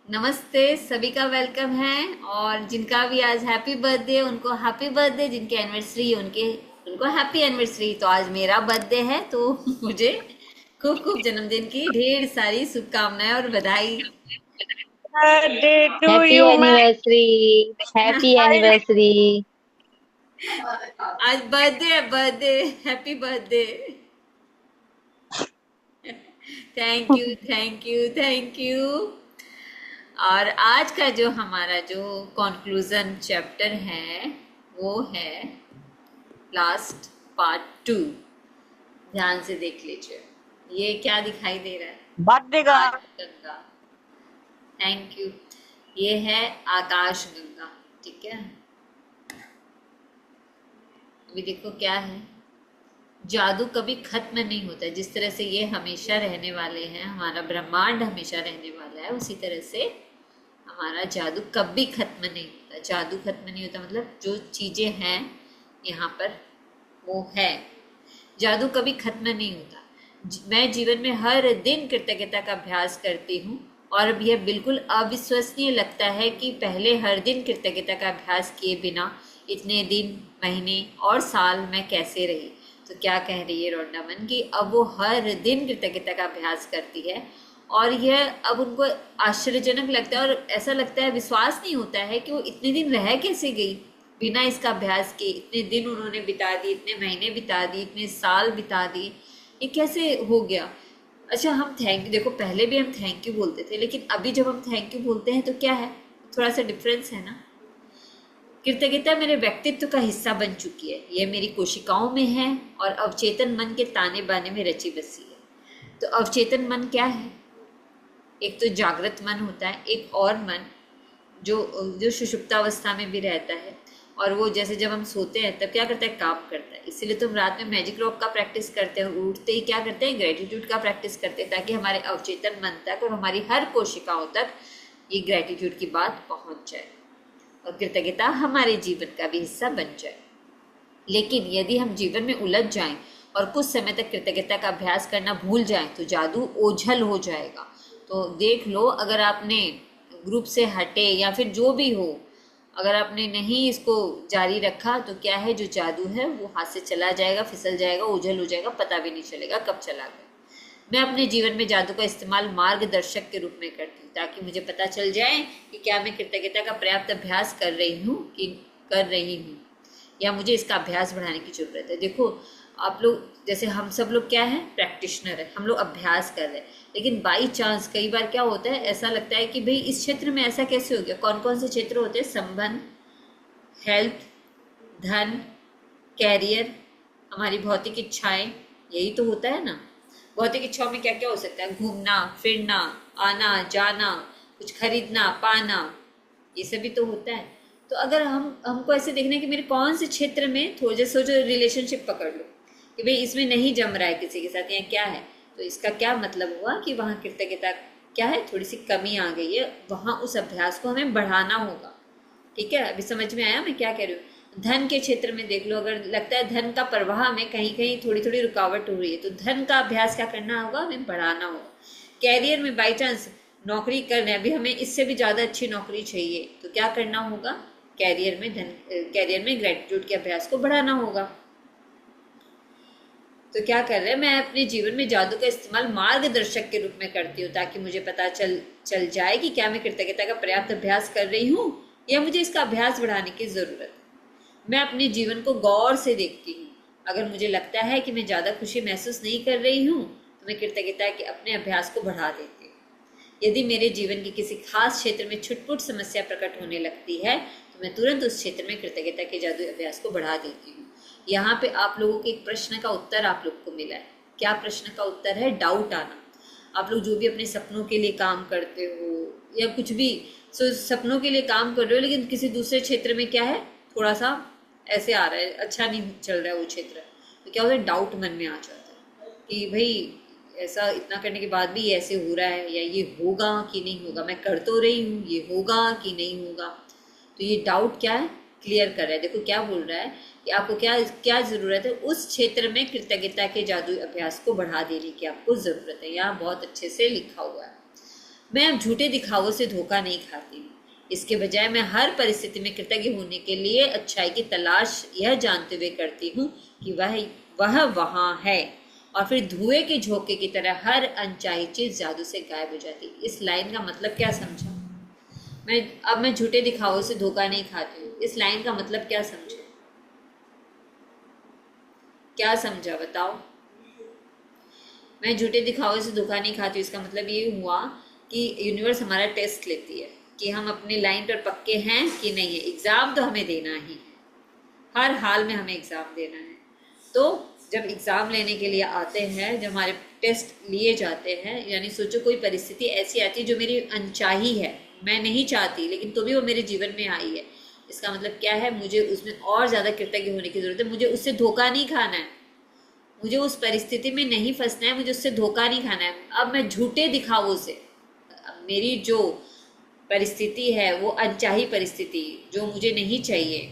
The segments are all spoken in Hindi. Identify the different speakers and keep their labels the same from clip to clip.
Speaker 1: नमस्ते, सभी का वेलकम है। और जिनका भी आज हैप्पी बर्थडे उनको हैप्पी बर्थडे, जिनकी एनिवर्सरी उनके उनको हैप्पी एनिवर्सरी। तो आज मेरा बर्थडे है तो मुझे खूब खूब जन्मदिन की ढेर सारी शुभकामनाएं और बधाई।
Speaker 2: Birthday to
Speaker 3: happy
Speaker 2: you ma'am.
Speaker 3: Anniversary. Happy anniversary.
Speaker 1: आज बर्थडे है, birthday, happy birthday. Thank you, thank you, thank you. और आज का जो हमारा जो कंक्लूजन चैप्टर है वो है लास्ट पार्ट टू। ध्यान से देख लीजिए, ये क्या दिखाई दे रहा है?
Speaker 2: बर्थडे का
Speaker 1: आकाश गंगा। Thank you. ये है आकाश गंगा। ठीक है, अभी देखो क्या है। जादू कभी खत्म नहीं होता। जिस तरह से ये हमेशा रहने वाले हैं, हमारा ब्रह्मांड हमेशा रहने वाला है, उसी तरह से हमारा जादू कभी खत्म नहीं होता। जादू खत्म नहीं होता मतलब जो चीजें हैं यहाँ पर वो है। जादू कभी खत्म नहीं होता। मैं जीवन में हर दिन कृतज्ञता का अभ्यास करती हूँ और अब यह बिल्कुल अविश्वसनीय लगता है कि पहले हर दिन कृतज्ञता का अभ्यास किए बिना इतने दिन, महीने और साल मैं कैसे रही। तो क्या कह रही है रोंडामन कि अब वो हर दिन कृतज्ञता का अभ्यास करती है और यह अब उनको आश्चर्यजनक लगता है और ऐसा लगता है, विश्वास नहीं होता है कि वो इतने दिन रह कैसे गई बिना इसका अभ्यास के। इतने दिन उन्होंने बिता दिए, इतने महीने बिता दिए, इतने साल बिता दिए, ये कैसे हो गया। अच्छा, हम थैंक यू, देखो पहले भी हम थैंक यू बोलते थे, लेकिन अभी जब हम थैंक यू बोलते हैं तो क्या है, थोड़ा सा डिफरेंस है ना। कृतज्ञता मेरे व्यक्तित्व का हिस्सा बन चुकी है। यह मेरी कोशिकाओं में है और अवचेतन मन के ताने बाने में रची बसी है। तो अवचेतन मन क्या है? एक तो जागृत मन होता है, एक और मन जो जो सुषुप्तावस्था में भी रहता है। और वो जैसे जब हम सोते हैं तब क्या करता है, काम करता है। इसीलिए तो हम रात में मैजिक रॉक का प्रैक्टिस करते हैं, उठते ही क्या करते हैं, ग्रेटिट्यूड का प्रैक्टिस करते हैं, ताकि हमारे अवचेतन मन तक और हमारी हर कोशिकाओं तक ये ग्रेटिट्यूड की बात पहुंच जाए और कृतज्ञता हमारे जीवन का भी हिस्सा बन जाए। लेकिन यदि हम जीवन में उलझ जाएं और कुछ समय तक कृतज्ञता का अभ्यास करना भूल जाएं तो जादू ओझल हो जाएगा। तो देख लो, अगर आपने ग्रुप से हटे या फिर जो भी हो, अगर आपने नहीं इसको जारी रखा तो क्या है, जो जादू है वो हाथ से चला जाएगा, फिसल जाएगा, ओझल हो जाएगा, पता भी नहीं चलेगा कब चला गया। मैं अपने जीवन में जादू का इस्तेमाल मार्गदर्शक के रूप में करती हूँ, ताकि मुझे पता चल जाए कि क्या मैं कृतज्ञता का पर्याप्त अभ्यास कर रही हूँ कि कर रही हूँ, या मुझे इसका अभ्यास बढ़ाने की जरूरत है। देखो, आप लोग जैसे हम सब लोग क्या है, प्रैक्टिशनर है, हम लोग अभ्यास कर रहे हैं, लेकिन बाई चांस कई बार क्या होता है, ऐसा लगता है कि भाई इस क्षेत्र में ऐसा कैसे हो गया। कौन कौन से क्षेत्र होते हैं? संबंध, हेल्थ, धन, कैरियर, हमारी भौतिक इच्छाएं, यही तो होता है ना। भौतिक इच्छाओं में क्या क्या हो सकता है? घूमना फिरना, आना जाना, कुछ खरीदना पाना, ये सभी तो होता है। तो अगर हमको ऐसे देखना है कि मेरे कौन से क्षेत्र में, थोड़ा जैसे सोचो रिलेशनशिप पकड़ लो कि भाई इसमें नहीं जम रहा है किसी के साथ, या क्या है, तो इसका क्या मतलब हुआ कि वहाँ कृतज्ञता क्या है, थोड़ी सी कमी आ गई है। वहाँ उस अभ्यास को हमें बढ़ाना होगा। ठीक है, अभी समझ में आया मैं क्या कह रही हूँ। धन के क्षेत्र में देख लो, अगर लगता है धन का प्रवाह में कहीं कहीं थोड़ी थोड़ी रुकावट हो रही है तो धन का अभ्यास क्या करना होगा, हमें बढ़ाना होगा। कैरियर में बाई चांस नौकरी कर रहे हैं, अभी हमें इससे भी ज़्यादा अच्छी नौकरी चाहिए, तो क्या करना होगा, कैरियर में ग्रेटिट्यूड के अभ्यास को बढ़ाना होगा। तो क्या कर रहे हैं, मैं अपने जीवन में जादू का इस्तेमाल मार्गदर्शक के रूप में करती हूँ, ताकि मुझे पता चल जाए कि क्या मैं कृतज्ञता का पर्याप्त अभ्यास कर रही हूँ या मुझे इसका अभ्यास बढ़ाने की ज़रूरत है। मैं अपने जीवन को गौर से देखती हूँ। अगर मुझे लगता है कि मैं ज़्यादा खुशी महसूस नहीं कर रही हूँ तो मैं कृतज्ञता के अपने अभ्यास को बढ़ा देती हूँ। यदि मेरे जीवन के किसी खास क्षेत्र में छुटपुट समस्या प्रकट होने लगती है तो मैं तुरंत उस क्षेत्र में कृतज्ञता के जादू अभ्यास को बढ़ा देती हूँ। यहाँ पे आप लोगों के एक प्रश्न का उत्तर आप लोग को मिला है। क्या प्रश्न का उत्तर है? डाउट आना। आप लोग जो भी अपने सपनों के लिए काम करते हो या कुछ भी, सपनों के लिए काम कर रहे हो लेकिन किसी दूसरे क्षेत्र में क्या है, थोड़ा सा ऐसे आ रहा है, अच्छा नहीं चल रहा है वो क्षेत्र, तो क्या होता है, डाउट मन में आ जाता है कि भाई ऐसा इतना करने के बाद भी ऐसे हो रहा है, या ये होगा कि नहीं होगा, मैं कर तो रही हूँ, ये होगा कि नहीं होगा। तो ये डाउट क्या है, क्लियर कर रहा है। देखो क्या बोल रहा है कि आपको क्या क्या ज़रूरत है, उस क्षेत्र में कृतज्ञता के जादू अभ्यास को बढ़ा देने की आपको ज़रूरत है। यहाँ बहुत अच्छे से लिखा हुआ है। मैं अब झूठे दिखावों से धोखा नहीं खाती हूँ। इसके बजाय मैं हर परिस्थिति में कृतज्ञ होने के लिए अच्छाई की तलाश यह जानते हुए करती हूँ कि वह वहाँ है, और फिर धुएं के झोंके की तरह हर अनचाही चीज जादू से गायब हो जाती। इस लाइन का मतलब क्या समझा? मैं झूठे दिखावों से धोखा नहीं खाती हूँ, इस लाइन का मतलब क्या समझे? क्या समझा बताओ? मैं झूठे दिखावों से धोखा नहीं खाती, इसका मतलब ये हुआ कि यूनिवर्स हमारा टेस्ट लेती है कि हम अपनी लाइन पर पक्के हैं कि नहीं है। एग्ज़ाम तो हमें देना ही है, हर हाल में हमें एग्ज़ाम देना है। तो जब एग्ज़ाम लेने के लिए आते हैं, जब हमारे टेस्ट लिए जाते हैं, यानी सोचो कोई परिस्थिति ऐसी आती है जो मेरी अनचाही है, मैं नहीं चाहती, लेकिन तो भी वो मेरे जीवन में आई है। इसका मतलब क्या है? मुझे उसमें और ज़्यादा कृतज्ञ होने की ज़रूरत है। मुझे उससे धोखा नहीं खाना है, मुझे उस परिस्थिति में नहीं फंसना है, मुझे उससे धोखा नहीं खाना है। अब मैं झूठे दिखावों से, मेरी जो परिस्थिति है वो अनचाही परिस्थिति, जो मुझे नहीं चाहिए,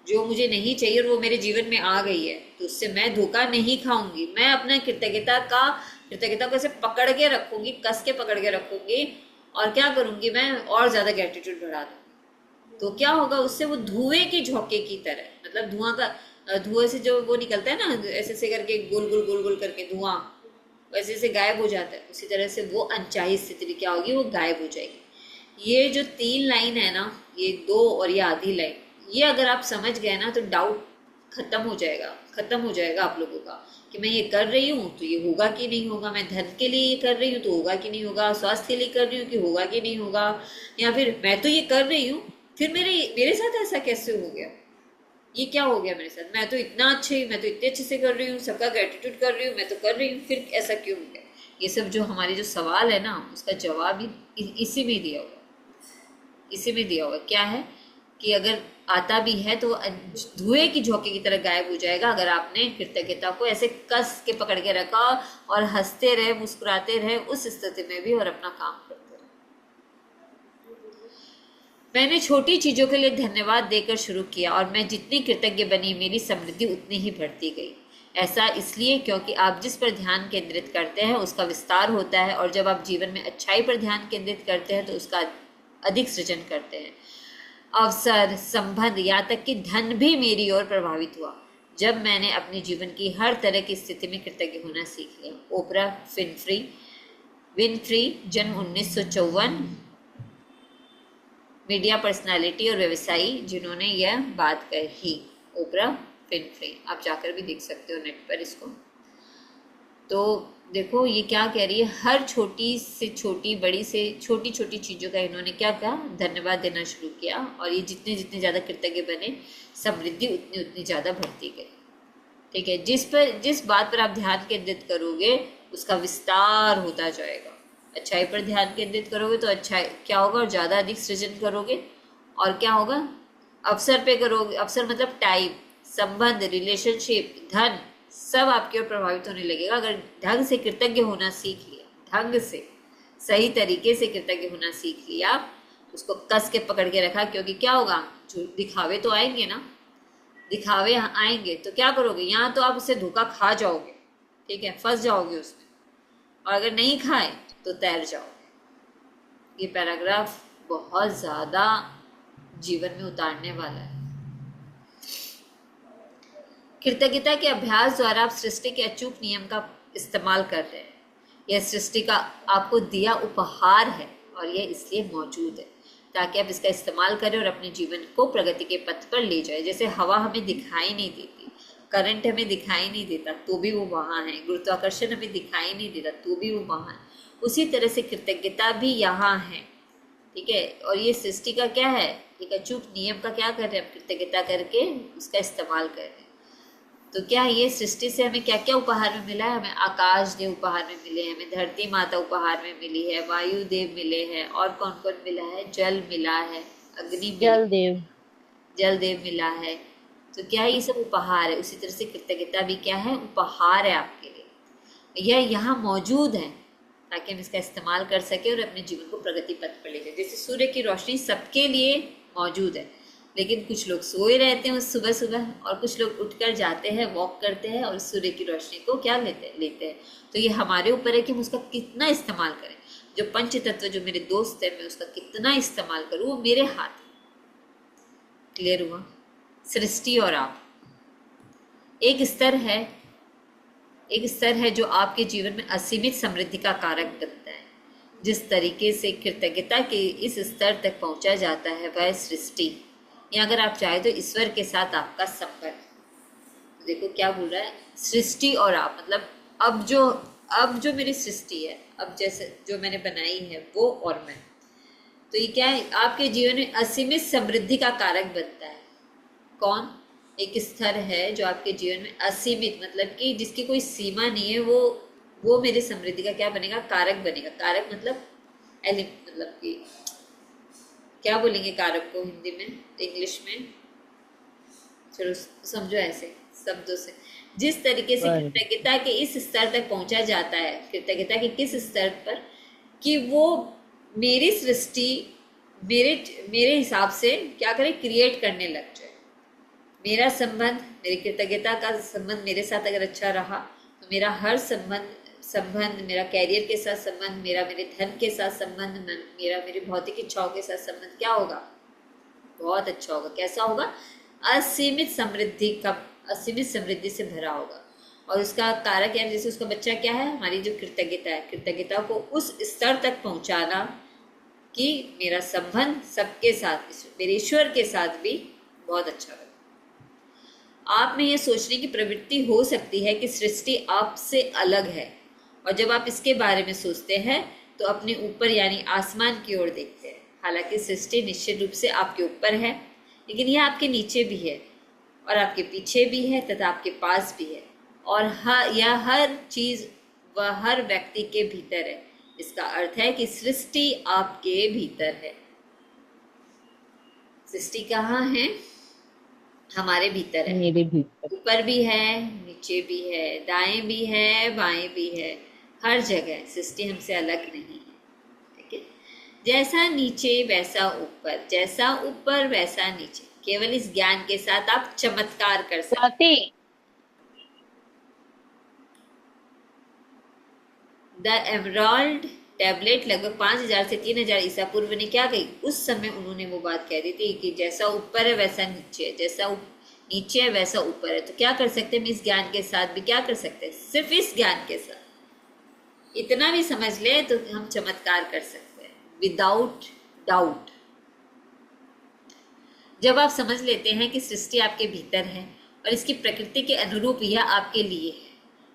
Speaker 1: जो मुझे नहीं चाहिए और वो मेरे जीवन में आ गई है, तो उससे मैं धोखा नहीं खाऊंगी। मैं अपना कृतज्ञता को ऐसे पकड़ के रखूंगी, कस के पकड़ के रखूंगी, और क्या करूंगी? मैं और ज्यादा ग्रेटिट्यूड बढ़ा दूंगी। तो क्या होगा उससे? वो धुएं के झोंके की तरह, मतलब धुआं से जो वो निकलता है ना, ऐसे से करके गोल गोल गोल गोल करके धुआं वैसे से गायब हो जाता है, उसी तरह से वो अनचाही स्थिति भी क्या होगी? वो गायब हो जाएगी। ये जो 3 लाइन है ना, ये 2 और ये आधी लाइन, ये अगर आप समझ गए ना तो डाउट खत्म हो जाएगा आप लोगों का कि मैं ये कर रही हूँ तो ये होगा कि नहीं होगा, मैं धन के लिए ये कर रही हूँ तो होगा कि नहीं होगा, स्वास्थ्य के लिए कर रही हूँ कि होगा कि नहीं होगा, या फिर मैं तो ये कर रही हूँ फिर मेरे साथ ऐसा कैसे हो गया, ये क्या हो गया मेरे साथ? मैं तो इतना मैं तो इतने अच्छे से कर रही हूँ, सबका ग्रेटिट्यूड कर रही हूँ, मैं तो कर रही हूँ, फिर ऐसा क्यों हो गया? ये सब जो हमारे जो सवाल है ना, उसका जवाब ही इसी में दिया हुआ। क्या है कि अगर आता भी है तो धुएं की झोंके की तरह गायब हो जाएगा अगर आपने कृतज्ञता को ऐसे कस के पकड़ के रखा और हंसते रहे, मुस्कुराते रहे उस स्थिति में भी, और अपना काम करते रहे। मैंने छोटी चीजों के लिए धन्यवाद देकर शुरू किया, और मैं जितनी कृतज्ञ बनी मेरी समृद्धि उतनी ही बढ़ती गई। ऐसा इसलिए क्योंकि आप जिस पर ध्यान केंद्रित करते हैं उसका विस्तार होता है, और जब आप जीवन में अच्छाई पर ध्यान केंद्रित करते हैं तो उसका अधिक सृजन करते हैं। अवसर, संबंध, यहाँ तक कि धन भी मेरी ओर प्रभावित हुआ जब मैंने अपने जीवन की हर तरह की स्थिति में कृतज्ञ होना सीख लिया। ओपरा विनफ्री, जन्म 1954, मीडिया पर्सनालिटी और व्यवसायी जिन्होंने यह बात कही। ओपरा विनफ्री, आप जाकर भी देख सकते हो नेट पर इसको। तो देखो ये क्या कह रही है, हर छोटी से छोटी, बड़ी से छोटी छोटी चीज़ों का इन्होंने क्या कहा? धन्यवाद देना शुरू किया, और ये जितने जितने ज़्यादा कृतज्ञ बने समृद्धि उतनी उतनी ज़्यादा बढ़ती गई। ठीक है, जिस बात पर आप ध्यान केंद्रित करोगे उसका विस्तार होता जाएगा। अच्छाई पर ध्यान केंद्रित करोगे तो अच्छा क्या होगा? और ज़्यादा अधिक सृजन करोगे, और क्या होगा? अवसर पे करोगे, अवसर मतलब टाइम, संबंध, रिलेशनशिप, धन, सब आपकी ओर प्रभावित होने लगेगा। अगर ढंग से कृतज्ञ होना सीख लिया, ढंग से सही तरीके से कृतज्ञ होना सीख लिया, उसको कस के पकड़ के रखा, क्योंकि क्या होगा? जो दिखावे तो आएंगे ना, दिखावे आएंगे तो क्या करोगे? यहाँ तो आप उससे धोखा खा जाओगे, ठीक है, फंस जाओगे उसमें, और अगर नहीं खाए तो तैर जाओगे। ये पैराग्राफ बहुत ज़्यादा जीवन में उतारने वाला है। कृतज्ञता के अभ्यास द्वारा आप सृष्टि के अचूक नियम का इस्तेमाल कर रहे हैं। यह सृष्टि का आपको दिया उपहार है, और यह इसलिए मौजूद है ताकि आप इसका इस्तेमाल करें और अपने जीवन को प्रगति के पथ पर ले जाए। जैसे हवा हमें दिखाई नहीं देती, करंट हमें दिखाई नहीं देता तो भी वो वहाँ है, गुरुत्वाकर्षण हमें दिखाई नहीं देता तो भी वो वहाँ है, उसी तरह से कृतज्ञता भी यहाँ है। ठीक है, और ये सृष्टि का क्या है? एक अचूक नियम का क्या कर रहे हैं? कृतज्ञता करके उसका इस्तेमाल कर रहे हैं। तो क्या ये सृष्टि से हमें क्या क्या उपहार में मिला है? हमें आकाश देव उपहार में मिले हैं, हमें धरती माता उपहार में मिली है, वायु देव मिले हैं, और कौन कौन मिला है? जल मिला है, अग्नि जल देव मिला है। तो क्या ये सब उपहार है? उसी तरह से कृतज्ञता भी क्या है? उपहार है आपके लिए। यह यहाँ मौजूद है ताकि हम इसका इस्तेमाल कर सके और अपने जीवन को प्रगति पथ पर ले जाए। जैसे सूर्य की रोशनी सबके लिए मौजूद है, लेकिन कुछ लोग सोए रहते हैं उस सुबह सुबह, और कुछ लोग उठकर जाते हैं, वॉक करते हैं और सूर्य की रोशनी को क्या लेते हैं। तो ये हमारे ऊपर है कि हम उसका कितना इस्तेमाल करें। जो पंच तत्व जो मेरे दोस्त है, मैं उसका कितना इस्तेमाल करूँ, वो मेरे हाथ है। क्लियर हुआ? सृष्टि और आप एक स्तर है जो आपके जीवन में असीमित समृद्धि का कारक बनता है। जिस तरीके से कृतज्ञता के इस स्तर तक पहुंचा जाता है वह सृष्टि, या अगर आप चाहे तो ईश्वर के साथ आपका संपर्क। तो देखो क्या बोल रहा है, सृष्टि और आप, मतलब अब जो मेरी सृष्टि है, अब जैसे जो मैंने बनाई है वो और मैं, तो ये क्या है, आपके जीवन में असीमित समृद्धि का कारक बनता है। कौन? एक स्तर है जो आपके जीवन में असीमित, मतलब कि जिसकी कोई सीमा नहीं है, वो मेरी समृद्धि का क्या बनेगा? कारक बनेगा। कारक मतलब मतलब कि क्या बोलेंगे कारक को हिंदी में, इंग्लिश में? चलो समझो ऐसे शब्दों से। जिस तरीके से कृतज्ञता के इस स्तर तक पहुंचा जाता है, कृतज्ञता के किस स्तर पर, कि वो मेरी सृष्टि मेरे हिसाब से क्या करे, क्रिएट करने लग जाए। मेरा संबंध, मेरी कृतज्ञता का संबंध मेरे साथ अगर अच्छा रहा तो मेरा हर संबंध, मेरा कैरियर के साथ संबंध, मेरे धन के साथ संबंध, मेरी भौतिक इच्छाओं के साथ संबंध क्या होगा? बहुत अच्छा होगा। कैसा होगा? असीमित समृद्धि से भरा होगा। और उसका कारक है, जैसे उसका बच्चा क्या है? हमारी जो कृतज्ञता है, कृतज्ञता को उस स्तर तक पहुंचाना कि मेरा संबंध सबके साथ, मेरे ईश्वर के साथ भी बहुत अच्छा बने। आप में यह सोचने की प्रवृत्ति हो सकती है कि सृष्टि आपसे अलग है, और जब आप इसके बारे में सोचते हैं तो अपने ऊपर यानी आसमान की ओर देखते हैं। हालांकि सृष्टि निश्चित रूप से आपके ऊपर है, लेकिन यह आपके नीचे भी है और आपके पीछे भी है तथा आपके पास भी है, और यह हर चीज व हर व्यक्ति के भीतर है। इसका अर्थ है कि सृष्टि आपके भीतर है। सृष्टि कहाँ है? हमारे भीतर है।
Speaker 3: मेरे भीतर।
Speaker 1: ऊपर भी है, नीचे भी है, दाएं भी है, बाएं भी है, हर जगह सृष्टि हमसे अलग नहीं है। ठीक है? जैसा नीचे वैसा ऊपर, जैसा ऊपर वैसा नीचे। केवल इस ज्ञान के साथ आप चमत्कार कर सकते।
Speaker 3: स्वाति,
Speaker 1: द एमराल्ड टैबलेट लगभग 5000 से 3000 ईसा पूर्व ने क्या कही? उस समय उन्होंने वो बात कह दी थी कि जैसा ऊपर है वैसा नीचे है, जैसा नीचे है वैसा ऊपर है। तो क्या कर सकते हैं? हम इस ज्ञान के साथ भी क्या कर सकते हैं? सिर्फ इस ज्ञान के साथ इतना भी समझ ले तो हम चमत्कार कर सकते हैं, विदाउट डाउट। जब आप समझ लेते हैं कि सृष्टि आपके भीतर है और इसकी प्रकृति के अनुरूप यह आपके लिए है,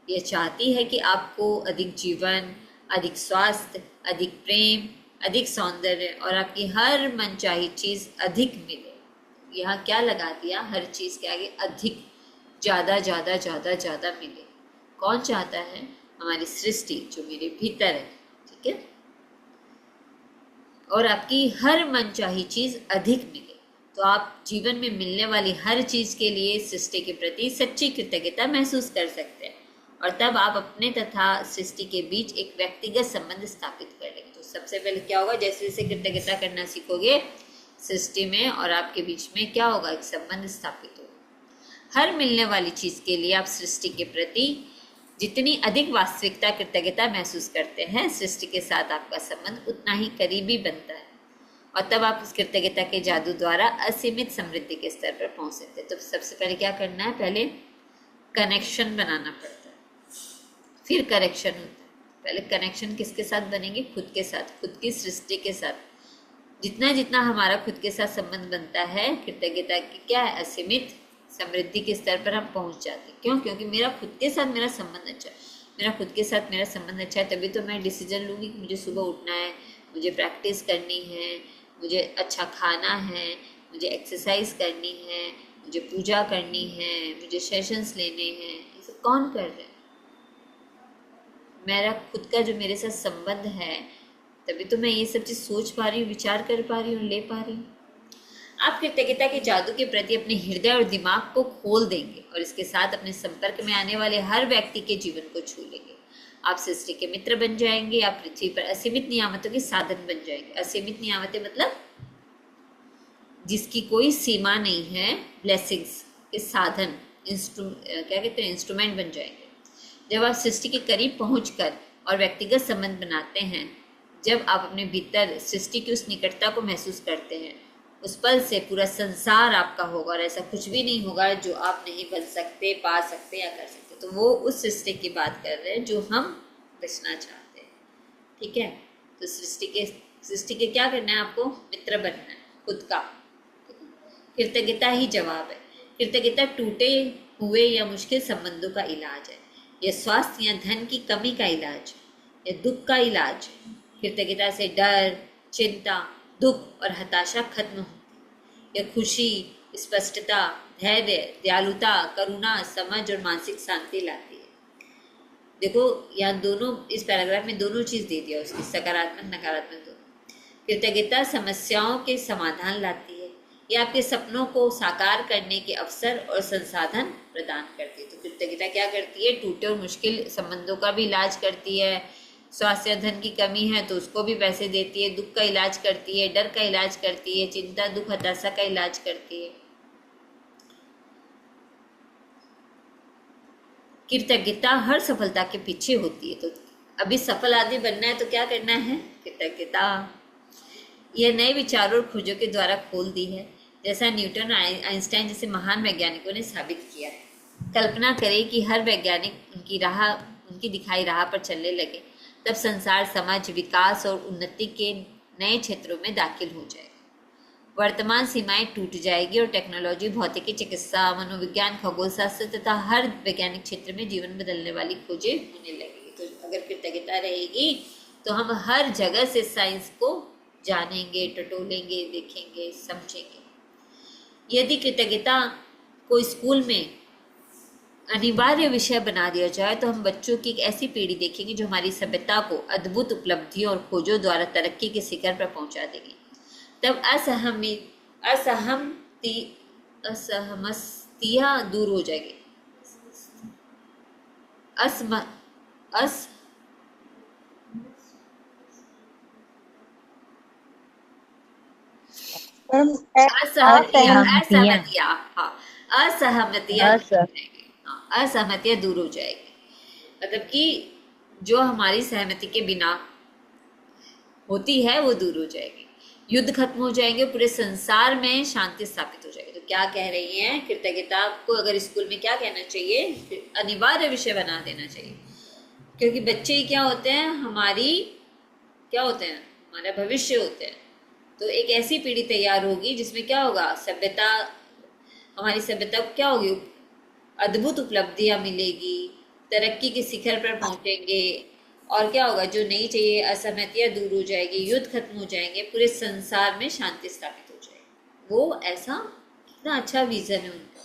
Speaker 1: यह चाहती है कि आपको अधिक जीवन, अधिक स्वास्थ्य, अधिक प्रेम, अधिक सौंदर्य और आपकी हर मनचाही चीज अधिक मिले। यहाँ क्या लगा दिया? हर चीज के आगे अधिक, ज्यादा ज्यादा ज्यादा ज्यादा मिले। कौन चाहता है? हमारी सृष्टि जो मेरे भीतर है। ठीक है? और आपकी हर मनचाही चीज अधिक मिले, तो आप जीवन में मिलने वाली हर चीज के लिए सृष्टि के प्रति सच्ची कृतज्ञता महसूस कर सकते हैं, और तब आप अपने तथा सृष्टि के बीच एक व्यक्तिगत संबंध स्थापित कर लेंगे। तो सबसे पहले क्या होगा? जैसे जैसे कृतज्ञता करना सीखोगे, सृष्टि में और आपके बीच में क्या होगा? एक संबंध स्थापित होगा। हर मिलने वाली चीज के लिए आप सृष्टि के प्रति जितनी अधिक वास्तविकता कृतज्ञता महसूस करते हैं, सृष्टि के साथ आपका संबंध उतना ही करीबी बनता है, और तब आप उस कृतज्ञता के जादू द्वारा असीमित समृद्धि के स्तर पर पहुंच सकते हैं। तो सबसे पहले क्या करना है? पहले कनेक्शन बनाना पड़ता है, फिर करेक्शन होता है। पहले कनेक्शन किसके साथ बनेंगे? खुद के साथ, खुद की सृष्टि के साथ। जितना जितना हमारा खुद के साथ संबंध बनता है, कृतज्ञता की क्या है? असीमित समृद्धि के स्तर पर हम पहुंच जाते हैं। क्यों? क्योंकि मेरा खुद के साथ मेरा संबंध अच्छा है। मेरा खुद के साथ मेरा संबंध अच्छा है, तभी तो मैं डिसीजन लूँगी कि मुझे सुबह उठना है, मुझे प्रैक्टिस करनी है, मुझे अच्छा खाना है, मुझे एक्सरसाइज करनी है, मुझे पूजा करनी है, मुझे सेशंस लेने हैं। ये सब कौन कर रहे हैं? मेरा खुद का जो मेरे साथ संबंध है, तभी तो मैं ये सब चीज़ सोच पा रही हूँ, विचार कर पा रही हूँ, ले पा रही हूँ। आप कृतज्ञता के जादू के प्रति अपने हृदय और दिमाग को खोल देंगे और इसके साथ अपने संपर्क में आने वाले हर व्यक्ति के जीवन को छू लेंगे। आप सृष्टि के मित्र बन जाएंगे। आप पृथ्वी पर असीमित नियामतों के साधन बन जाएंगे। असीमित नियामतें मतलब जिसकी कोई सीमा नहीं है, ब्लेसिंग्स के साधन, क्या कहते हैं, इंस्ट्रूमेंट बन जाएंगे। जब आप सृष्टि के करीब पहुंचकर और व्यक्तिगत संबंध बनाते हैं, जब आप अपने भीतर सृष्टि की उस निकटता को महसूस करते हैं, उस पल से पूरा संसार आपका होगा और ऐसा कुछ भी नहीं होगा जो आप नहीं बन सकते, पा सकते या कर सकते। तो वो उस सृष्टि की बात कर रहे हैं जो हम बचना चाहते हैं। ठीक है, तो सृष्टि के क्या करना है, आपको मित्र बनना है खुद का। कृतज्ञता ही जवाब है। कृतज्ञता टूटे हुए या मुश्किल संबंधों का इलाज है, यह स्वास्थ्य या धन की कमी का इलाज है, यह दुख का इलाज है। कृतज्ञता से डर, चिंता, दुख और हताशा खत्म होती है। यह खुशी, स्पष्टता, धैर्य, दयालुता, करुणा, समझ और मानसिक शांति लाती है। देखो यहाँ दोनों, इस पैराग्राफ में दोनों चीज दे दिया उसकी, सकारात्मक नकारात्मक दोनों। कृतज्ञता समस्याओं के समाधान लाती है, यह आपके सपनों को साकार करने के अवसर और संसाधन प्रदान करती है। तो कृतज्ञता क्या करती है, टूटे और मुश्किल संबंधों का भी इलाज करती है, स्वास्थ्य धन की कमी है तो उसको भी पैसे देती है, दुख का इलाज करती है, डर का इलाज करती है, चिंता, दुख, हताशा का इलाज करती है। कृतज्ञता हर सफलता के पीछे होती है। तो अभी सफल आदमी बनना है तो क्या करना है, कृतज्ञता। यह नए विचारों और खोजों के द्वारा खोल दी है, जैसा न्यूटन, आइंस्टाइन जैसे महान वैज्ञानिकों ने साबित किया है। कल्पना करें कि हर वैज्ञानिक उनकी दिखाई राह पर चलने लगे, तब संसार समझ, विकास और उन्नति के नए क्षेत्रों में दाखिल हो जाएगा। वर्तमान सीमाएं टूट जाएगी और टेक्नोलॉजी, भौतिकी, चिकित्सा, मनोविज्ञान, खगोल शास्त्र तथा हर वैज्ञानिक क्षेत्र में जीवन बदलने वाली खोजें होने लगेगी। तो अगर कृतज्ञता रहेगी तो हम हर जगह से साइंस को जानेंगे, टटोलेंगे, देखेंगे, समझेंगे। यदि कृतज्ञता को स्कूल में अनिवार्य विषय बना दिया जाए तो हम बच्चों की एक ऐसी पीढ़ी देखेंगे जो हमारी सभ्यता को अद्भुत उपलब्धियों और खोजों द्वारा तरक्की के शिखर पर पहुंचा देगी। तब असहमतियाँ दूर हो जाएगी, असहमतियाँ दूर हो जाएगी। मतलब कि जो हमारी सहमति के बिना होती है वो दूर हो जाएगी, युद्ध खत्म हो जाएंगे, पूरे संसार में शांति स्थापित हो जाएगी। तो क्या कह रही हैं, कृतज्ञता को अगर स्कूल में क्या कहना चाहिए, अनिवार्य विषय बना देना चाहिए, क्योंकि बच्चे क्या होते हैं, हमारा भविष्य होते हैं। तो एक ऐसी पीढ़ी तैयार होगी जिसमें क्या होगा, हमारी सभ्यता को क्या होगी, अद्भुत उपलब्धियां मिलेगी, तरक्की के शिखर पर पहुंचेंगे, और क्या होगा, जो नहीं चाहिए असहमतियां दूर हो जाएगी, युद्ध खत्म हो जाएंगे, पूरे संसार में शांति स्थापित हो जाएगी। वो ऐसा कितना अच्छा विजन है उनका।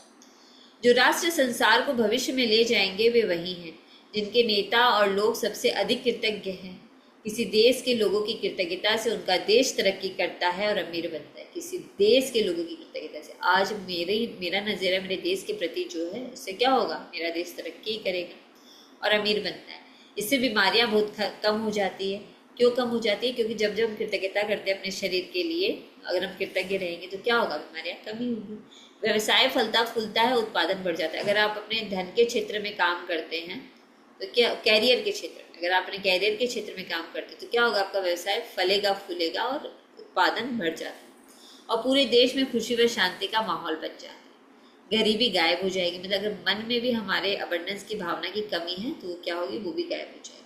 Speaker 1: जो राष्ट्र संसार को भविष्य में ले जाएंगे वे वही हैं जिनके नेता और लोग सबसे अधिक कृतज्ञ हैं। किसी देश के लोगों की कृतज्ञता से उनका देश तरक्की करता है और अमीर बनता है। किसी देश के लोगों की कृतज्ञता से, आज मेरा नज़रिया मेरे देश के प्रति जो है, उससे क्या होगा, मेरा देश तरक्की करेगा और अमीर बनता है। इससे बीमारियां बहुत कम हो जाती है। क्यों कम हो जाती है, क्योंकि जब हम कृतज्ञता करते हैं अपने शरीर के लिए, अगर हम कृतज्ञ रहेंगे तो क्या होगा, बीमारियां कम ही होगी। व्यवसाय फलता फूलता है, उत्पादन बढ़ जाता है। अगर आप अपने धन के क्षेत्र में काम करते हैं तो क्या, कैरियर के क्षेत्र में, अगर आप अपने कैरियर के क्षेत्र में काम करते हैं तो क्या होगा, आपका व्यवसाय फलेगा फूलेगा और उत्पादन बढ़ जाता है और पूरे देश में खुशी व शांति का माहौल बन जाता है। गरीबी गायब हो जाएगी। मतलब अगर मन में भी हमारे अबंडेंस की भावना की कमी है तो क्या होगी, वो भी गायब हो जाएगी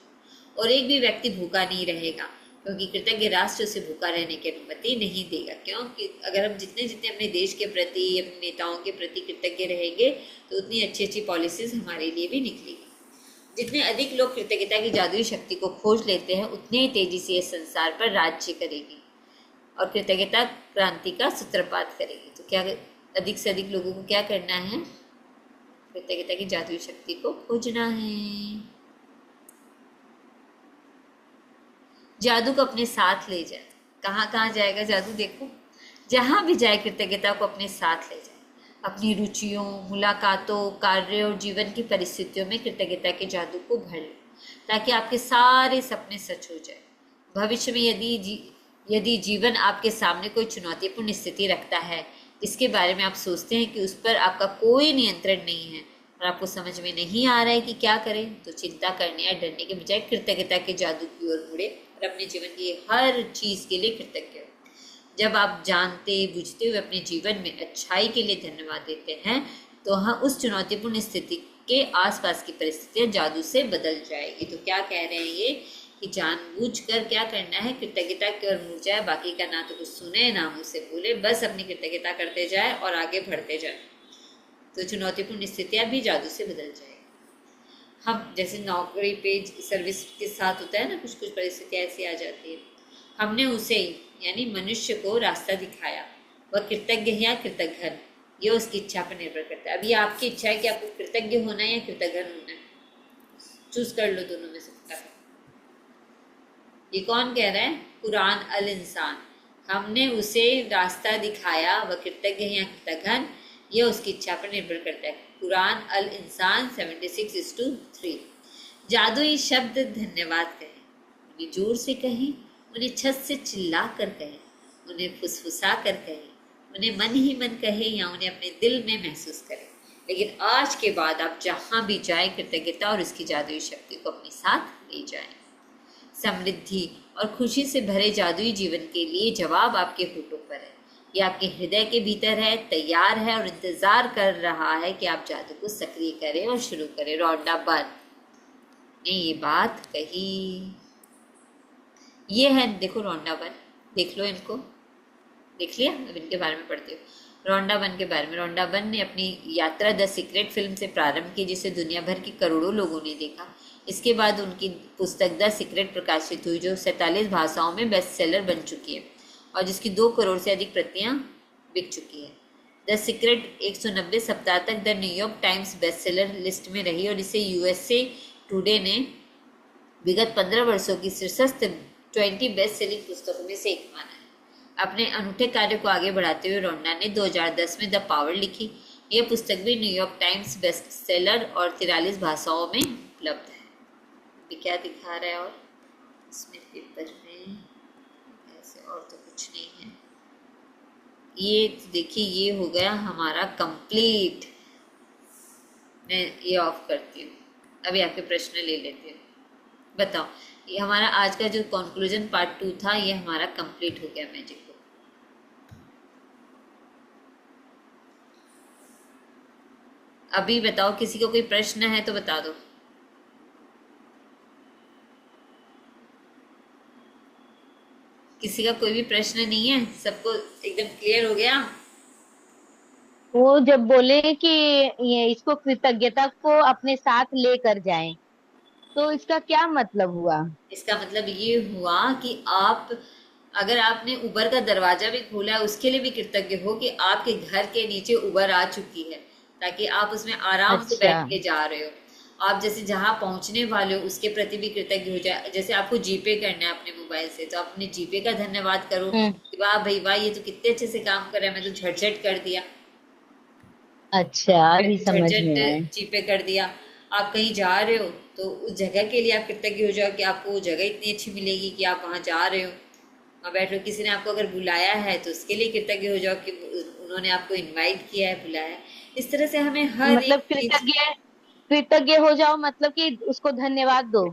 Speaker 1: और एक भी व्यक्ति भूखा नहीं रहेगा, क्योंकि कृतज्ञ राष्ट्र उसे भूखा रहने की अनुमति नहीं देगा। क्योंकि अगर हम जितने जितने अपने देश के प्रति, अपने नेताओं के प्रति कृतज्ञ रहेंगे तो उतनी अच्छी अच्छी पॉलिसीज हमारे लिए भी निकलेगी। जितने अधिक लोग कृतज्ञता की जादुई शक्ति को खोज लेते हैं उतने ही तेजी से इस संसार पर राज्य करेगी और कृतज्ञता क्रांति का सूत्रपात करेगी। तो क्या अधिक से अधिक लोगों को क्या करना है, कृतज्ञता की जादुई शक्ति को खोजना है। जादू को अपने साथ ले जाए। कहाँ कहाँ जाएगा जादू, देखो जहाँ भी जाए कृतज्ञता को अपने साथ ले जाए। अपनी रुचियों, मुलाकातों, कार्य और जीवन की परिस्थितियों में कृतज्ञता के जादू को भर ले, ताकि आपके सारे सपने सच हो जाए। भविष्य में यदि जीवन आपके सामने कोई चुनौतीपूर्ण स्थिति रखता है इसके बारे में आप सोचते हैं कि उस पर आपका कोई नियंत्रण नहीं है और आपको समझ में नहीं आ रहा है कि क्या करें, तो चिंता करने या डरने के बजाय कृतज्ञता के जादू की ओर मुड़े और अपने जीवन की हर चीज़ के लिए कृतज्ञ हो। जब आप जानते बुझते हुए अपने जीवन में अच्छाई के लिए धन्यवाद देते हैं तो हाँ, उस चुनौतीपूर्ण स्थिति के आसपास की परिस्थितियाँ जादू से बदल जाएगी। तो क्या कह रहे हैं ये कि जानबूझकर क्या करना है, कृतज्ञता की ओर मुड़ जाए, बाकी का ना तो कुछ सुने ना मुँह से बोले, बस अपनी कृतज्ञता करते जाए और आगे बढ़ते जाए, तो चुनौतीपूर्ण स्थितियाँ भी जादू से बदल जाएगी। हम जैसे नौकरी पे सर्विस के साथ होता है ना, कुछ कुछ परिस्थितियाँ ऐसी आ जाती है, हमने उसे यानी मनुष्य को रास्ता दिखाया, वह कृतज्ञ है या कृतघ्न, ये उसकी इच्छा पर निर्भर करता है। अभी आपकी इच्छा है कि आपको कृतज्ञ होना है या कृतघ्न होना है, चूज कर लो दोनों में से। ये कौन कह रहा है? कुरान अल इंसान। हमने उसे रास्ता दिखाया, वह कृतज्ञ है या कृतघ्न, यह उसकी इच्छा पर निर्भर करता है। कुरान अल इंसान 76:3। जादुई शब्द धन्यवाद कहें, उन्हें जोर से कहें, उन्हें छत से चिल्ला कर कहें, उन्हें फुसफुसा कर कहें, उन्हें मन ही मन कहें या उन्हें अपने दिल में महसूस करें। लेकिन आज के बाद आप जहाँ भी जाए कृतज्ञता और उसकी जादुई शक्ति को अपने साथ ले जाएं। समृद्धि और खुशी से भरे जादुई जीवन के लिए जवाब आपके होठों पर है, ये आपके हृदय के भीतर है, तैयार है और इंतजार कर रहा है कि आप जादू को सक्रिय करें और शुरू करें। रॉन्डा बर्न ने ये बात कही। ये है, देखो रॉन्डा बर्न, देख लो इनको, देख लिया? अब इनके बारे में पढ़ती हूँ रॉन्डा बर्न के बारे में। रॉन्डा बर्न ने अपनी यात्रा द सीक्रेट फिल्म से प्रारंभ की, जिसे दुनिया भर की करोड़ों लोगों ने देखा। इसके बाद उनकी पुस्तक द सीक्रेट प्रकाशित हुई, जो 47 भाषाओं में बेस्ट सेलर बन चुकी है और जिसकी 2 करोड़ से अधिक प्रतियां बिक चुकी है। द सीक्रेट 190 सप्ताह तक the New York times best seller list में रही और इसे यूएसए टुडे ने विगत 15 वर्षों की शीर्षस्थ 20 बेस्ट सेलिंग पुस्तकों में से एक माना है। अपने अनूठे कार्य को आगे बढ़ाते हुए रोंडा ने 2010 में द पावर लिखी। यह पुस्तक भी न्यूयॉर्क टाइम्स बेस्ट सेलर और 43 भाषाओं में उपलब्ध है। क्या दिखा रहा है और इसमें पेपर में ऐसे और तो कुछ नहीं है। ये देखिए, ये हो गया हमारा कंप्लीट। मैं ये ऑफ करती हूँ, अभी आपके प्रश्न ले लेती हूँ। बताओ, ये हमारा आज का जो कंक्लूजन पार्ट 2 था, ये हमारा कंप्लीट हो गया मैजिक बुक। अभी बताओ, किसी को कोई प्रश्न है तो बता दो। किसी का कोई भी प्रश्न नहीं है? सबको एकदम क्लियर हो गया?
Speaker 3: वो जब बोले कि ये इसको कृतज्ञता को अपने साथ लेकर जाएं, तो इसका क्या मतलब हुआ?
Speaker 1: इसका मतलब ये हुआ कि आप, अगर आपने उबर का दरवाजा भी खोला है, उसके लिए भी कृतज्ञ हो कि आपके घर के नीचे उबर आ चुकी है, ताकि आप उसमें आराम से बैठ के जा रहे हो। आप जैसे जहाँ पहुंचने वाले हो उसके प्रति भी कृतज्ञ हो जाए। जैसे आपको जीपे करना है अपने मोबाइल से, तो आप अपने जीपे का धन्यवाद करो कि वाह भाई वाह, ये तो कितने अच्छे से काम कर रहा है, मैं तो झटझट कर दिया।
Speaker 3: अच्छा, अभी समझ में आया।
Speaker 1: झटझट जीपे कर दिया। आप कहीं जा रहे हो तो उस जगह के लिए आप कृतज्ञ हो जाओ कि आपको वो जगह इतनी अच्छी मिलेगी कि आप वहाँ जा रहे हो, वहाँ बैठ रहे हो। किसी ने आपको अगर बुलाया है तो उसके लिए कृतज्ञ हो जाओ कि उन्होंने आपको इनवाइट किया है, बुलाया है। इस तरह से हमें हर
Speaker 3: मतलब कृतज्ञ हो जाओ, मतलब कि उसको धन्यवाद दो।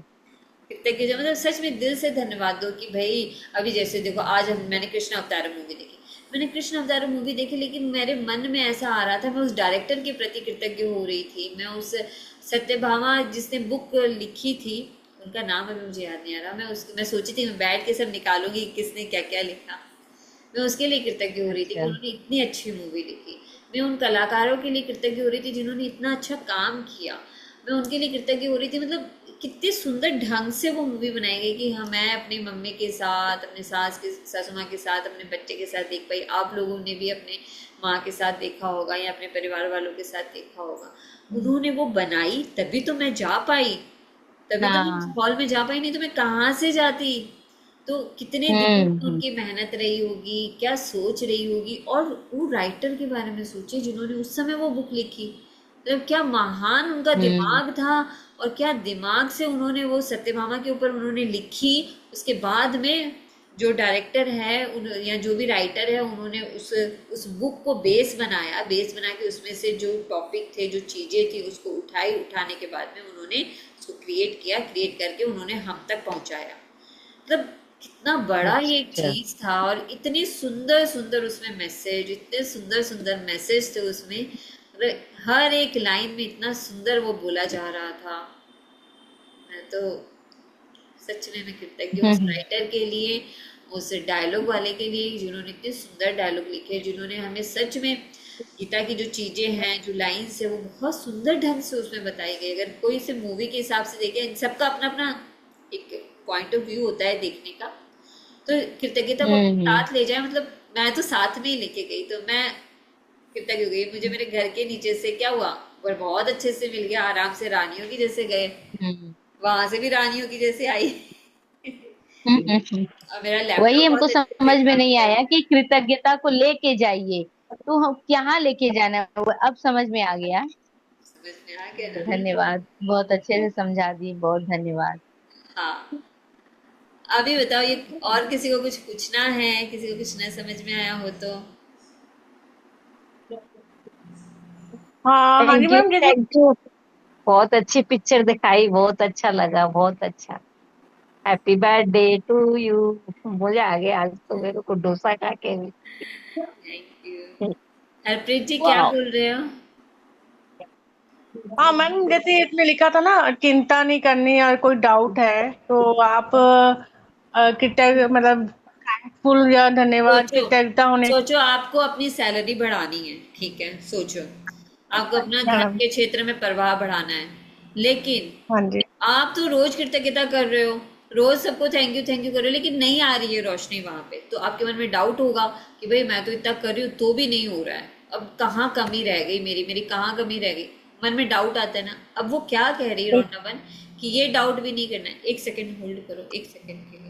Speaker 1: कृतज्ञ जो मतलब सच में दिल से धन्यवाद दो कि भाई, अभी जैसे देखो, आज मैंने कृष्ण अवतार मूवी देखी। मैंने कृष्ण अवतार मूवी देखी, लेकिन मेरे मन में ऐसा आ रहा था, मैं उस डायरेक्टर के प्रति कृतज्ञ हो रही थी। मैं उस सत्यभामा जिसने बुक लिखी थी, उनका नाम अभी मुझे याद नहीं आ रहा, मैं सोची थी मैं बैठ के सब निकालूंगी किसने क्या क्या लिखा। मैं उसके लिए कृतज्ञ हो रही थी कि उन्होंने इतनी अच्छी मूवी लिखी। मैं उन कलाकारों के लिए कृतज्ञ हो रही थी जिन्होंने इतना अच्छा काम किया। मैं उनके लिए कृतज्ञ हो रही थी, मतलब कितने सुंदर ढंग से वो मूवी बनाई गई कि हाँ, मैं अपनी मम्मी के साथ, अपने सासू माँ के साथ, अपने बच्चे के साथ देख पाई। आप लोगों ने भी अपने माँ के साथ देखा होगा या अपने परिवार वालों के साथ देखा होगा। उन्होंने वो बनाई, तभी तो मैं जा पाई, तभी तो मैं हॉल में जा पाई, नहीं तो मैं कहाँ से जाती। तो कितने दिनों में उनकी मेहनत रही होगी, क्या सोच रही होगी। और वो राइटर के बारे में सोचिए जिन्होंने उस समय वो बुक लिखी, मतलब क्या महान उनका दिमाग था और क्या दिमाग से उन्होंने वो सत्यभामा के ऊपर उन्होंने लिखी। उसके बाद में जो डायरेक्टर है या जो भी राइटर है, उन्होंने उस बुक को बेस बना के उसमें से जो टॉपिक थे, जो चीजें थी, उसको उठाने के बाद में उन्होंने उसको क्रिएट करके उन्होंने हम तक पहुंचाया। मतलब कितना बड़ा ये
Speaker 3: अच्छा।
Speaker 1: चीज था, और इतनी सुंदर सुंदर उसमें मैसेज, इतने सुंदर सुंदर मैसेज थे उसमें। मतलब हर एक लाइन में इतना सुंदर वो बोला जा रहा था। मैं तो सच में मैं कृतज्ञ हूँ उस
Speaker 3: हम्म
Speaker 1: राइटर के लिए, उस डायलॉग वाले के लिए, जिन्होंने इतने सुंदर डायलॉग लिखे, जिन्होंने हमें सच में गीता की जो चीजें हैं, जो लाइन्स है, वो बहुत सुंदर ढंग से उसमें बताई गई। अगर कोई इसे मूवी के हिसाब से देखे, इन सबका अपना अपना एक पॉइंट ऑफ व्यू होता है देखने का, तो कृतज्ञता को अपने
Speaker 3: हम्म
Speaker 1: साथ ले जाए। मतलब मैं तो साथ में ही लेके गई, तो मैं कृतज्ञ हो गई। मुझे मेरे घर के नीचे से क्या हुआ, पर बहुत अच्छे से मिल गया, आराम से रानियों की जैसे गए,
Speaker 3: हम्म
Speaker 1: वहां से भी रानियों की जैसे आई।
Speaker 3: हम्म।
Speaker 1: और मेरा
Speaker 3: वही
Speaker 1: लैपटॉप
Speaker 3: हमको
Speaker 1: बहुत अच्छे से
Speaker 3: समझ में
Speaker 1: काम
Speaker 3: नहीं
Speaker 1: कर
Speaker 3: आया
Speaker 1: रहा
Speaker 3: कि कृतज्ञता को लेके जाइए, तो हम यहाँ लेके जाना है, वो अब समझ में आ गया।
Speaker 1: है। समझ में आ गया ना।
Speaker 3: धन्यवाद, बहुत अच्छे से समझा दी, बहुत धन्यवाद।
Speaker 1: हाँ, अभी बताओ, ये और किसी को कुछ पूछना है, किसी को कुछ न समझ में आया हो तो?
Speaker 2: हाँ हाँ जी
Speaker 3: थैंक यू,
Speaker 2: मैम, जैसे
Speaker 3: थैंक यू। बहुत अच्छी पिक्चर दिखाई, बहुत अच्छा लगा, बहुत अच्छा। Happy birthday to you. मजा आ गया आज तो मेरे को डोसा खा के भी।
Speaker 1: Thank you. हरप्रीत जी क्या
Speaker 3: वाह।
Speaker 1: बोल रहे हो?
Speaker 2: हाँ मैम, जैसे इसमें लिखा था ना, चिंता नहीं करनी, और कोई डाउट है तो आप कृतज्ञ मतलब थैंकफुल या धन्यवाद
Speaker 1: सोचो,
Speaker 2: कृतज्ञता होने।
Speaker 1: सोचो आपको अपनी सैलरी बढ़ानी है, ठीक है, सोचो आपको अपना धन
Speaker 2: हाँ
Speaker 1: के क्षेत्र में प्रवाह बढ़ाना है, लेकिन
Speaker 2: हाँ जी।
Speaker 1: आप तो रोज कृतज्ञता कर रहे हो, रोज सबको थैंक यू कर रहे हो, लेकिन नहीं आ रही है रोशनी वहां पे, तो आपके मन में डाउट होगा कि भाई मैं तो इतना कर रही हूँ तो भी नहीं हो रहा है, अब कहाँ कमी रह गई, मेरी मेरी कहाँ कमी रह गई। मन में डाउट आता है ना। अब वो क्या कह रही है रोनावन, कि ये डाउट भी नहीं करना है। एक सेकंड होल्ड करो, एक सेकंड के लिए।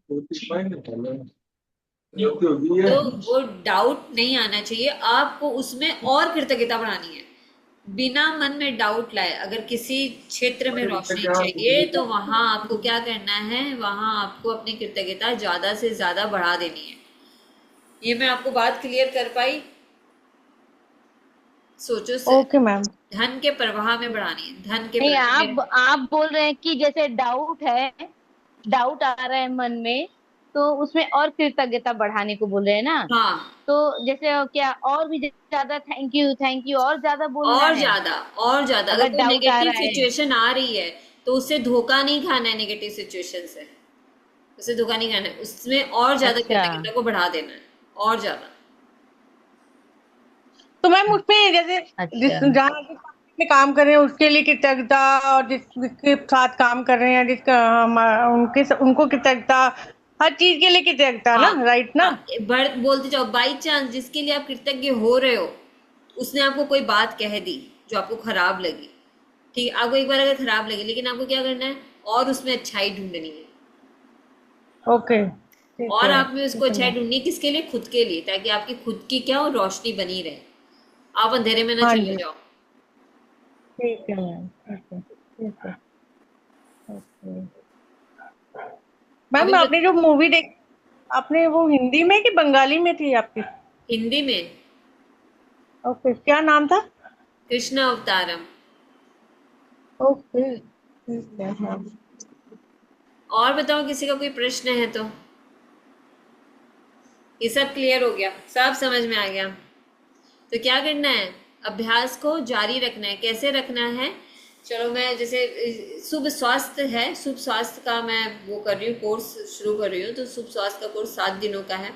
Speaker 1: तो वो डाउट नहीं आना चाहिए, आपको उसमें और कृतज्ञता बढ़ानी है, बिना मन में डाउट लाए। अगर किसी क्षेत्र में रोशनी चाहिए तो वहां आपको क्या करना है, वहां आपको अपनी कृतज्ञता ज्यादा से ज्यादा बढ़ा देनी है। ये मैं आपको बात क्लियर कर पाई? सोचो से,
Speaker 2: ओके मैम।
Speaker 1: धन के प्रवाह में बढ़ानी है, धन के
Speaker 3: नहीं,
Speaker 1: प्रवाह में।
Speaker 3: आप बोल रहे हैं कि जैसे डाउट है, डाउट आ रहा है मन में, तो उसमें और कृतज्ञता बढ़ाने को बोल रहे हैं ना?
Speaker 1: हाँ,
Speaker 3: तो जैसे क्या और भी ज्यादा थैंक यू और ज्यादा बोलना
Speaker 1: और
Speaker 3: है?
Speaker 1: ज्यादा, और ज्यादा, अगर
Speaker 3: अगर
Speaker 1: कोई
Speaker 3: डाउट आ
Speaker 1: नेगेटिव
Speaker 3: रहा है।
Speaker 1: सिचुएशन आ रही है तो उससे धोखा नहीं खाना है, नेगेटिव सिचुएशन से उसे धोखा नहीं खाना है, उसमें और ज्यादा
Speaker 3: अच्छा।
Speaker 1: कृतज्ञता को बढ़ा देना है, और ज्यादा।
Speaker 2: तो मैम उसमें जैसे जिस
Speaker 3: अच्छा।
Speaker 2: जहाँ जिस कंपनी में काम कर रहे हैं उसके लिए कृतज्ञता, और जिसके साथ काम कर रहे हैं जिसका हम उनको कृतज्ञता, हर चीज के लिए कृतज्ञता
Speaker 1: हाँ,
Speaker 2: ना, राइट ना?
Speaker 1: हाँ, बढ़ बोलते जाओ। बाई चांस जिसके लिए आप कृतज्ञ हो रहे हो, उसने आपको कोई बात कह दी जो आपको खराब लगी, ठीक है, आपको एक बार अगर खराब लगी, लेकिन आपको क्या करना है, और उसमें अच्छाई ढूंढनी है,
Speaker 2: ओके ठीक
Speaker 1: और
Speaker 2: है
Speaker 1: आप में उसको
Speaker 2: ठीक है
Speaker 1: अच्छाई
Speaker 2: मैम।
Speaker 1: ढूंढनी है, किसके लिए? खुद के लिए, ताकि आपकी खुद की क्या हो, रोशनी बनी रहे, आप अंधेरे में ना
Speaker 2: हाँ
Speaker 1: चले
Speaker 2: जी
Speaker 1: जाओ।
Speaker 2: ठीक है मैम, ठीक है ठीक है। ओके मैम,
Speaker 1: अभी
Speaker 2: आपने जो मूवी देखी, आपने वो हिंदी में कि बंगाली में थी आपकी?
Speaker 1: हिंदी में,
Speaker 2: ओके, क्या नाम था?
Speaker 1: कृष्ण अवतारम।
Speaker 2: ओके ठीक है मैम।
Speaker 1: और बताओ, किसी का कोई प्रश्न है तो? ये सब क्लियर हो गया, सब समझ में आ गया। तो क्या करना है, अभ्यास को जारी रखना है। कैसे रखना है? चलो, मैं जैसे शुभ स्वास्थ्य है, शुभ स्वास्थ्य का मैं वो कर रही हूँ, कोर्स शुरू कर रही हूँ, तो शुभ स्वास्थ्य का कोर्स 7 दिनों का है।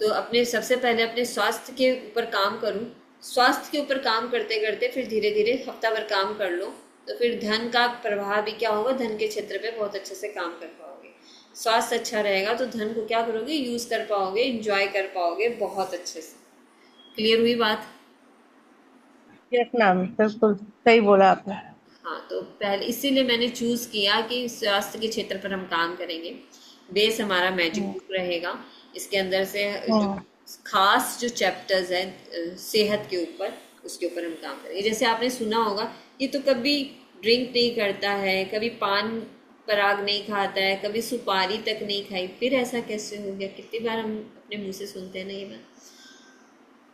Speaker 1: तो अपने सबसे पहले अपने स्वास्थ्य के ऊपर काम करूँ, स्वास्थ्य के ऊपर काम करते करते फिर धीरे धीरे हफ्ता भर काम कर लो, तो फिर धन का प्रवाह भी क्या होगा, धन के क्षेत्र पे बहुत अच्छे से काम कर पाओगे। स्वास्थ्य अच्छा रहेगा तो धन को क्या करोगे, यूज कर पाओगे, इंजॉय कर पाओगे बहुत अच्छे से। क्लियर हुई बात?
Speaker 2: यस मैम, बिल्कुल सही बोला आपने।
Speaker 1: हाँ, तो पहले इसीलिए मैंने चूज किया कि स्वास्थ्य के क्षेत्र पर हम काम करेंगे। बेस हमारा मैजिक
Speaker 2: हम्म,
Speaker 1: बुक रहेगा, इसके अंदर से जो
Speaker 2: हम्म,
Speaker 1: खास जो चैप्टर्स हैं सेहत के ऊपर, उसके ऊपर हम काम करेंगे। जैसे आपने सुना होगा, ये तो कभी ड्रिंक नहीं करता है, कभी पान पराग नहीं खाता है, कभी सुपारी तक नहीं खाई, फिर ऐसा कैसे हो गया? कितनी बार हम अपने मुंह से सुनते हैं ना ये बात।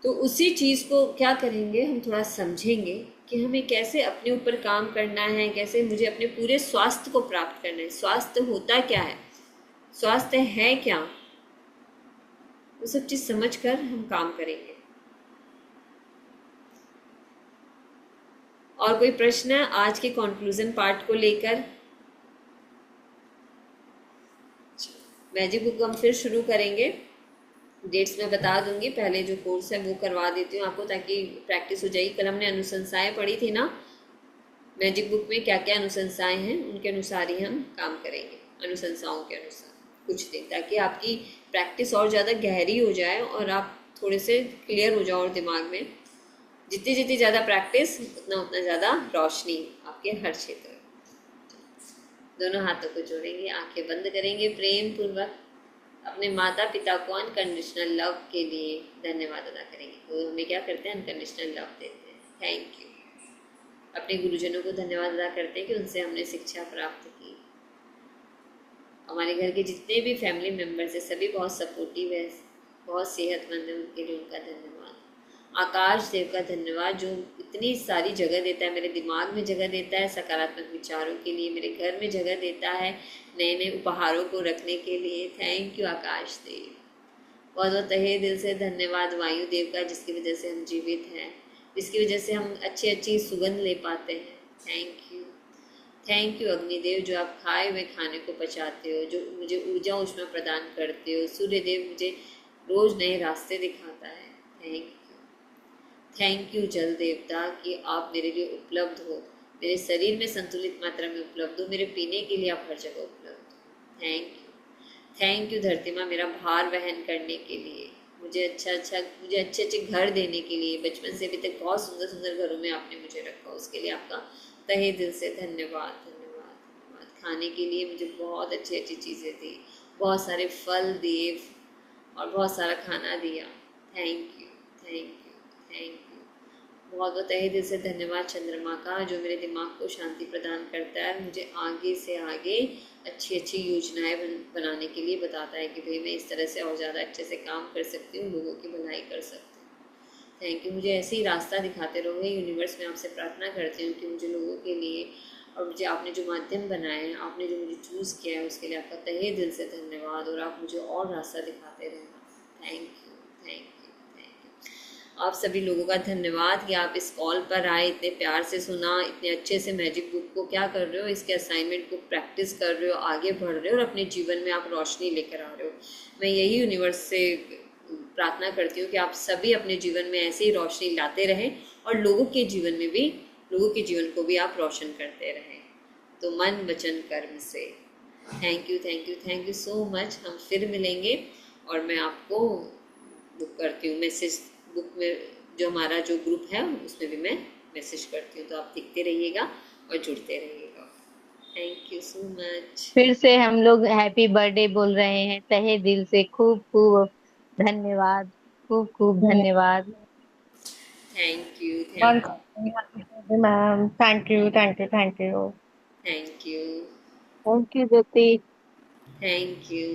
Speaker 1: तो उसी चीज़ को क्या करेंगे, हम थोड़ा समझेंगे कि हमें कैसे अपने ऊपर काम करना है, कैसे मुझे अपने पूरे स्वास्थ्य को प्राप्त करना है। स्वास्थ्य होता क्या है, स्वास्थ्य है क्या, वो सब चीज़ समझ कर हम काम करेंगे। और कोई प्रश्न है आज के कंक्लूजन पार्ट को लेकर? मैजिक बुक हम फिर शुरू करेंगे, डेट्स मैं बता दूंगी, पहले जो कोर्स है वो करवा देती हूँ आपको ताकि प्रैक्टिस हो जाएगी। कल हमने अनुशंसाएं पढ़ी थी ना, मैजिक बुक में क्या क्या अनुशंसाएं हैं उनके अनुसार ही हम काम करेंगे, अनुशंसाओं के अनुसार कुछ दिन, ताकि आपकी प्रैक्टिस और ज़्यादा गहरी हो जाए और आप थोड़े से क्लियर हो जाओ। और दिमाग में जितनी जितनी ज़्यादा प्रैक्टिस उतना उतना ज़्यादा रोशनी आपके हर क्षेत्र में। दोनों हाथों को जोड़ेंगे, आंखें बंद करेंगे, प्रेम पूर्वक अपने माता पिता को अनकंडीशनल लव के लिए धन्यवाद अदा करेंगे। वो हमें क्या करते हैं, अनकंडीशनल लव देते हैं, थैंक यू। अपने गुरुजनों को धन्यवाद अदा करते हैं कि उनसे हमने शिक्षा प्राप्त की। हमारे घर के जितने भी फैमिली मेम्बर्स हैं सभी बहुत सपोर्टिव है, बहुत सेहतमंद है, उनके लिए उनका धन्यवाद। आकाश देव का धन्यवाद जो इतनी सारी जगह देता है, मेरे दिमाग में जगह देता है सकारात्मक विचारों के लिए, मेरे घर में जगह देता है नए नए उपहारों को रखने के लिए। थैंक यू आकाश देव। बहुत बहुत तहे दिल से धन्यवाद वायु देव का जिसकी वजह से हम जीवित हैं, जिसकी वजह से हम अच्छी अच्छी सुगंध ले पाते हैं। Thank you. Thank you Agnidev जो आप खाए हुए खाने को पचाते हो, जो मुझे ऊर्जा ऊष्मा प्रदान करते हो। सूर्य देव मुझे रोज नए रास्ते दिखाता है। Thank you. थैंक यू जल देवता कि आप मेरे लिए उपलब्ध हो, मेरे शरीर में संतुलित मात्रा में उपलब्ध हो, मेरे पीने के लिए आप हर जगह उपलब्ध हो। Thank you. थैंक यू धरती माँ मेरा भार वहन करने के लिए, मुझे अच्छे अच्छे घर देने के लिए। बचपन से अभी तक बहुत सुंदर सुंदर घरों में आपने मुझे रखा, उसके लिए आपका तहे दिल से धन्यवाद धन्यवाद धन्यवाद। खाने के लिए मुझे बहुत अच्छी अच्छी चीज़ें दी, बहुत सारे फल दिए और बहुत सारा खाना दिया। Thank you thank you thank you. बहुत बहुत तहे दिल से धन्यवाद चंद्रमा का जो मेरे दिमाग को शांति प्रदान करता है, मुझे आगे से आगे अच्छी अच्छी योजनाएं बनाने के लिए बताता है कि भाई मैं इस तरह से और ज़्यादा अच्छे से काम कर सकती हूँ, लोगों की भलाई कर सकती हूँ। Thank you. मुझे ऐसे ही रास्ता दिखाते रहोगे यूनिवर्स में, आपसे प्रार्थना करती हूँ कि मुझे लोगों के लिए और मुझे आपने जो माध्यम बनाए हैं, आपने जो मुझे चूज़ किया है उसके लिए आपका तहे दिल से धन्यवाद और आप मुझे और रास्ता दिखाते रहना। Thank you thank you. आप सभी लोगों का धन्यवाद कि आप इस कॉल पर आए, इतने प्यार से सुना, इतने अच्छे से मैजिक बुक को क्या कर रहे हो, इसके असाइनमेंट को प्रैक्टिस कर रहे हो, आगे बढ़ रहे हो और अपने जीवन में आप रोशनी लेकर आ रहे हो। मैं यही यूनिवर्स से प्रार्थना करती हूँ कि आप सभी अपने जीवन में ऐसे ही रोशनी लाते रहें और लोगों के जीवन में भी, लोगों के जीवन को भी आप रोशन करते रहें। तो मन वचन कर्म से thank you thank you thank you so much. हम फिर मिलेंगे और मैं आपको बुक करती हूँ मैसेज, बुक में जो हमारा जो ग्रुप है उसमें भी मैं मैसेज करती हूँ, तो आप दिखते रहिएगा और जुड़ते रहिएगा। Thank you so much.
Speaker 3: फिर से हम लोग हैप्पी बर्थडे बोल रहे हैं तहे दिल से, खूब खूब धन्यवाद, खूब खूब धन्यवाद।
Speaker 1: Thank you
Speaker 2: One,
Speaker 1: thank
Speaker 2: ma'am. Thank you, thank you, thank you.
Speaker 1: Thank you
Speaker 3: thank you Jyoti.
Speaker 1: Thank you.